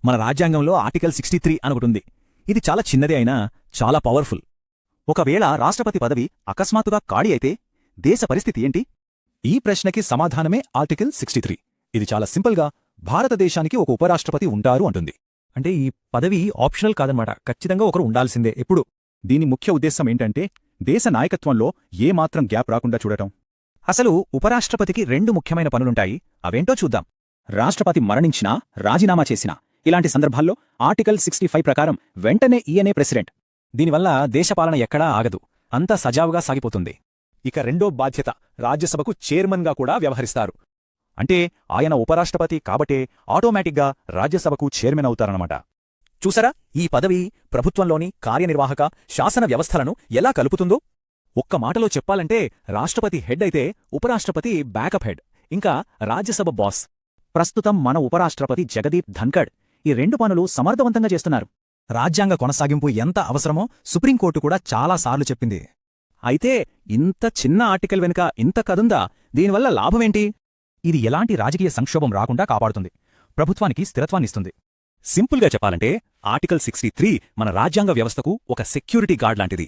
మన రాజ్యాంగంలో ఆర్టికల్ 63 అనుకుంటుంది. ఇది చాలా చిన్నదే అయినా చాలా పవర్ఫుల్. ఒకవేళ రాష్ట్రపతి పదవి అకస్మాత్తుగా ఖాళీ అయితే దేశ పరిస్థితి ఏంటి? ఈ ప్రశ్నకి సమాధానమే ఆర్టికల్ 63. ఇది చాలా సింపుల్గా భారతదేశానికి ఒక ఉపరాష్ట్రపతి ఉంటారు అంటుంది. అంటే ఈ పదవి ఆప్షనల్ కాదనమాట, ఖచ్చితంగా ఒకరు ఉండాల్సిందే ఎప్పుడు. దీని ముఖ్య ఉద్దేశం ఏంటంటే దేశ నాయకత్వంలో ఏమాత్రం గ్యాప్ రాకుండా చూడటం. అసలు ఉపరాష్ట్రపతికి 2 ముఖ్యమైన పనులుంటాయి, అవేంటో చూద్దాం. రాష్ట్రపతి మరణించినా, రాజీనామా చేసినా, ఇలాంటి సందర్భాల్లో ఆర్టికల్ 65 ప్రకారం వెంటనే ఈయనే ప్రెసిడెంట్. దీనివల్ల దేశపాలన ఎక్కడా ఆగదు, అంతా సజావుగా సాగిపోతుంది. ఇక రెండో బాధ్యత, రాజ్యసభకు చైర్మన్గా కూడా వ్యవహరిస్తారు. అంటే ఆయన ఉపరాష్ట్రపతి కాబట్టే ఆటోమేటిక్గా రాజ్యసభకు చైర్మన్ అవుతారన్నమాట. చూసారా ఈ పదవి ప్రభుత్వంలోని కార్యనిర్వాహక, శాసన వ్యవస్థలను ఎలా కలుపుతుందో? ఒక్క మాటలో చెప్పాలంటే రాష్ట్రపతి హెడ్ అయితే ఉపరాష్ట్రపతి బ్యాకప్ హెడ్, ఇంకా రాజ్యసభ బాస్. ప్రస్తుతం మన ఉపరాష్ట్రపతి జగదీప్ ధన్ఖడ్ ఈ 2 పనులు సమర్థవంతంగా చేస్తున్నారు. రాజ్యాంగ కొనసాగింపు ఎంత అవసరమో సుప్రీంకోర్టు కూడా చాలాసార్లు చెప్పింది. అయితే ఇంత చిన్న ఆర్టికల్ వెనుక ఇంత కదుందా? దీనివల్ల లాభమేంటి? ఇది ఎలాంటి రాజకీయ సంక్షోభం రాకుండా కాపాడుతుంది, ప్రభుత్వానికి స్థిరత్వాన్నిస్తుంది. సింపుల్గా చెప్పాలంటే ఆర్టికల్ 63 మన రాజ్యాంగ వ్యవస్థకు ఒక సెక్యూరిటీ గార్డ్ లాంటిది.